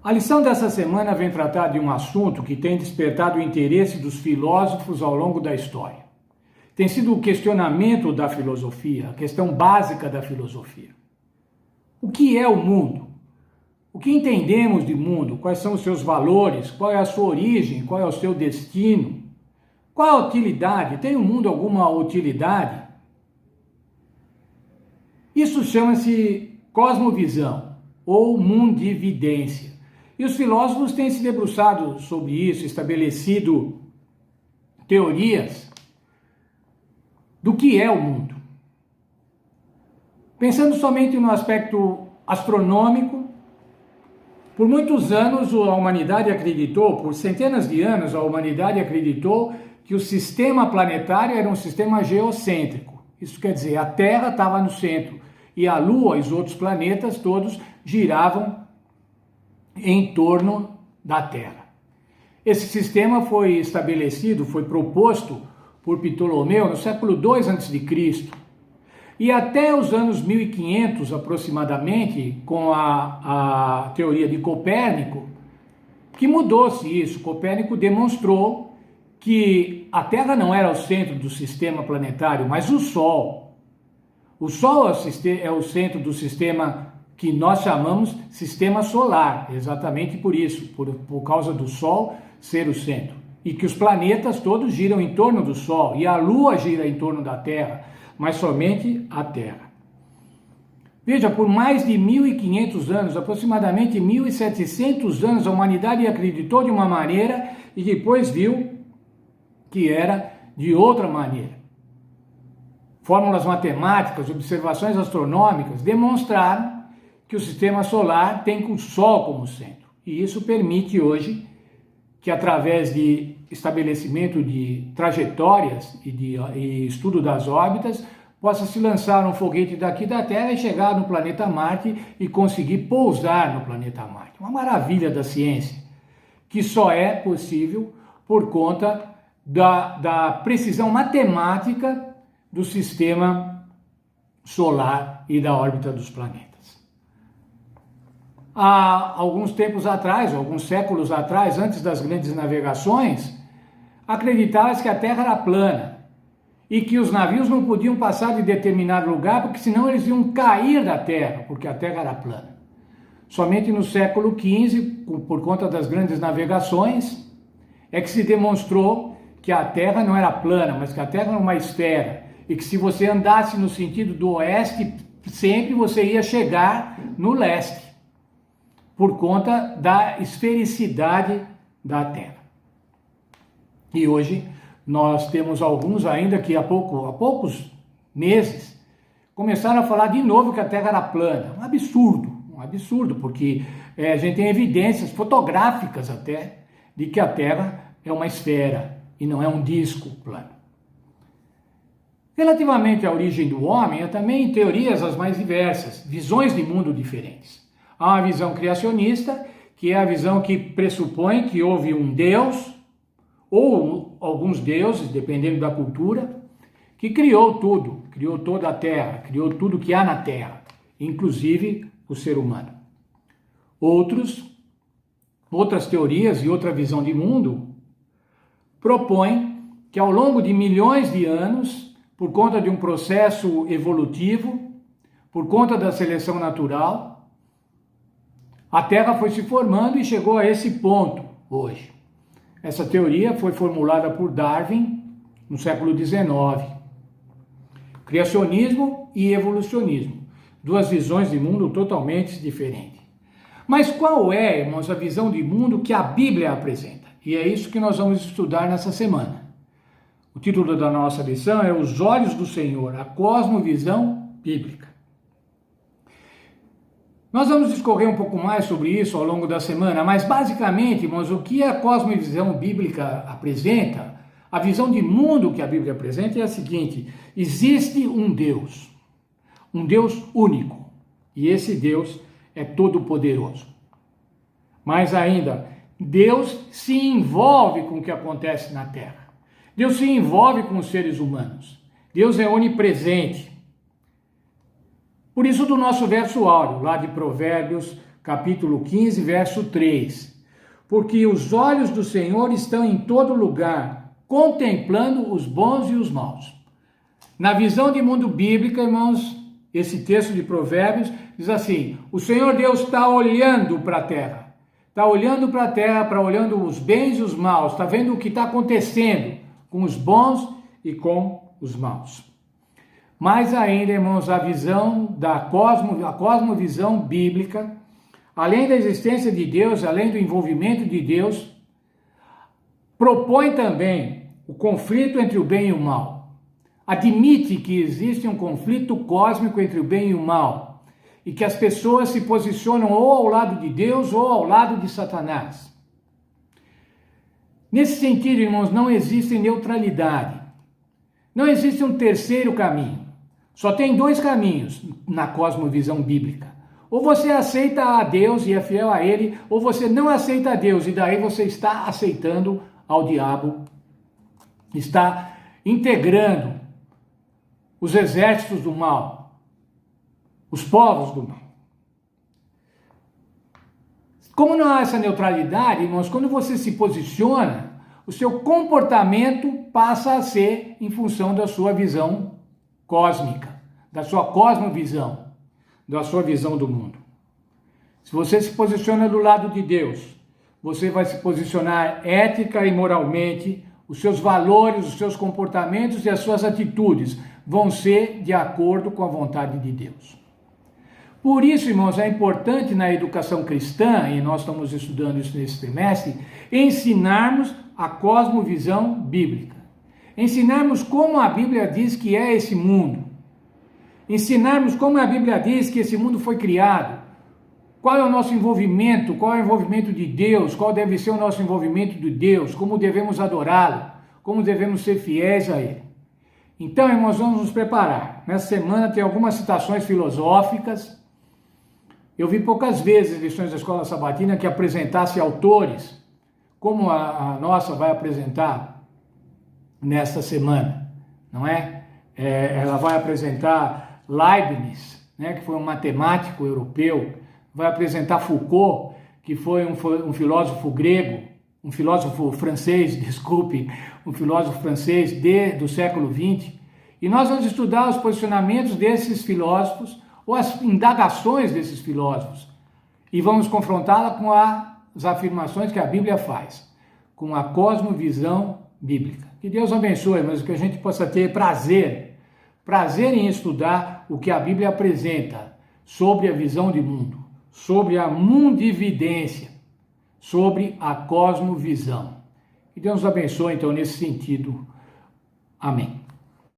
A lição dessa semana vem tratar de um assunto que tem despertado o interesse dos filósofos ao longo da história. Tem sido o questionamento da filosofia, a questão básica da filosofia. O que é o mundo? O que entendemos de mundo? Quais são os seus valores? Qual é a sua origem? Qual é o seu destino? Qual a utilidade? Tem o mundo alguma utilidade? Isso chama-se cosmovisão ou mundividência. E os filósofos têm se debruçado sobre isso, estabelecido teorias do que é o mundo. Pensando somente no aspecto astronômico, por muitos anos a humanidade acreditou, por centenas de anos a humanidade acreditou que o sistema planetário era um sistema geocêntrico. Isso quer dizer, a Terra estava no centro e a Lua e os outros planetas todos giravam em torno da Terra. Esse sistema foi estabelecido, foi proposto por Ptolomeu no século II a.C. E até os anos 1500 aproximadamente, com a teoria de Copérnico, que mudou-se isso. Copérnico demonstrou que a Terra não era o centro do sistema planetário, mas o Sol. O Sol é o centro do sistema que nós chamamos sistema solar, exatamente por isso, por causa do Sol ser o centro. E que os planetas todos giram em torno do Sol, e a Lua gira em torno da Terra, mas somente a Terra. Veja, por mais de 1500 anos, aproximadamente 1700 anos, a humanidade acreditou de uma maneira e depois viu que era de outra maneira. Fórmulas matemáticas, observações astronômicas demonstraram que o sistema solar tem o Sol como centro. E isso permite hoje que, através de estabelecimento de trajetórias e estudo das órbitas, possa se lançar um foguete daqui da Terra e chegar no planeta Marte e conseguir pousar no planeta Marte. Uma maravilha da ciência, que só é possível por conta da precisão matemática do sistema solar e da órbita dos planetas. Há alguns tempos atrás, alguns séculos atrás, antes das grandes navegações, acreditava-se que a Terra era plana e que os navios não podiam passar de determinado lugar porque senão eles iam cair da Terra, porque a Terra era plana. Somente no século XV, por conta das grandes navegações, é que se demonstrou que a Terra não era plana, mas que a Terra era uma esfera e que se você andasse no sentido do oeste, sempre você ia chegar no leste, por conta da esfericidade da Terra. E hoje nós temos alguns ainda que há poucos meses começaram a falar de novo que a Terra era plana. Um absurdo, porque a gente tem evidências fotográficas até de que a Terra é uma esfera e não é um disco plano. Relativamente à origem do homem, há também teorias as mais diversas, visões de mundo diferentes. Há uma visão criacionista, que é a visão que pressupõe que houve um Deus, ou alguns deuses, dependendo da cultura, que criou tudo, criou toda a Terra, criou tudo que há na Terra, inclusive o ser humano. Outras teorias e outra visão de mundo propõem que ao longo de milhões de anos, por conta de um processo evolutivo, por conta da seleção natural, a Terra foi se formando e chegou a esse ponto hoje. Essa teoria foi formulada por Darwin no século XIX. Criacionismo e evolucionismo, duas visões de mundo totalmente diferentes. Mas qual é, irmãos, a visão de mundo que a Bíblia apresenta? E é isso que nós vamos estudar nessa semana. O título da nossa lição é Os Olhos do Senhor, a cosmovisão bíblica. Nós vamos discorrer um pouco mais sobre isso ao longo da semana, mas basicamente, irmãos, o que a cosmovisão bíblica apresenta, a visão de mundo que a Bíblia apresenta é a seguinte: existe um Deus único, e esse Deus é todo-poderoso. Mais ainda, Deus se envolve com o que acontece na Terra. Deus se envolve com os seres humanos. Deus é onipresente. Por isso, do nosso verso áureo, lá de Provérbios, capítulo 15, verso 3. Porque os olhos do Senhor estão em todo lugar, contemplando os bons e os maus. Na visão de mundo bíblica, irmãos, esse texto de Provérbios diz assim: o Senhor Deus está olhando para a terra. Está olhando para a terra, para olhando os bens e os maus. Está vendo o que está acontecendo com os bons e com os maus. Mais ainda, irmãos, a visão a cosmovisão bíblica, além da existência de Deus, além do envolvimento de Deus, propõe também o conflito entre o bem e o mal. Admite que existe um conflito cósmico entre o bem e o mal, e que as pessoas se posicionam ou ao lado de Deus ou ao lado de Satanás. Nesse sentido, irmãos, não existe neutralidade. Não existe um terceiro caminho. Só tem dois caminhos na cosmovisão bíblica. Ou você aceita a Deus e é fiel a Ele, ou você não aceita a Deus e daí você está aceitando ao diabo, está integrando os exércitos do mal, os povos do mal. Como não há essa neutralidade, irmãos, quando você se posiciona, o seu comportamento passa a ser em função da sua visão cósmica, da sua cosmovisão, da sua visão do mundo. Se você se posiciona do lado de Deus, você vai se posicionar ética e moralmente, os seus valores, os seus comportamentos e as suas atitudes vão ser de acordo com a vontade de Deus. Por isso, irmãos, é importante na educação cristã, e nós estamos estudando isso nesse trimestre, ensinarmos a cosmovisão bíblica. Ensinarmos como a Bíblia diz que é esse mundo. Ensinarmos como a Bíblia diz que esse mundo foi criado. Qual é o nosso envolvimento, qual é o envolvimento de Deus, qual deve ser o nosso envolvimento de Deus, como devemos adorá-lo, como devemos ser fiéis a Ele. Então, irmãos, vamos nos preparar. Nessa semana tem algumas citações filosóficas. Eu vi poucas vezes lições da Escola Sabatina que apresentasse autores, como a nossa vai apresentar nesta semana, não é? Ela vai apresentar Leibniz, né, que foi um matemático europeu, vai apresentar Foucault, que foi um filósofo grego, um filósofo francês, desculpe, um filósofo francês do século XX, e nós vamos estudar os posicionamentos desses filósofos, ou as indagações desses filósofos, e vamos confrontá-la com as afirmações que a Bíblia faz, com a cosmovisão bíblica. Que Deus abençoe, mas que a gente possa ter prazer em estudar o que a Bíblia apresenta sobre a visão de mundo, sobre a mundividência, sobre a cosmovisão. Que Deus nos abençoe, então, nesse sentido. Amém.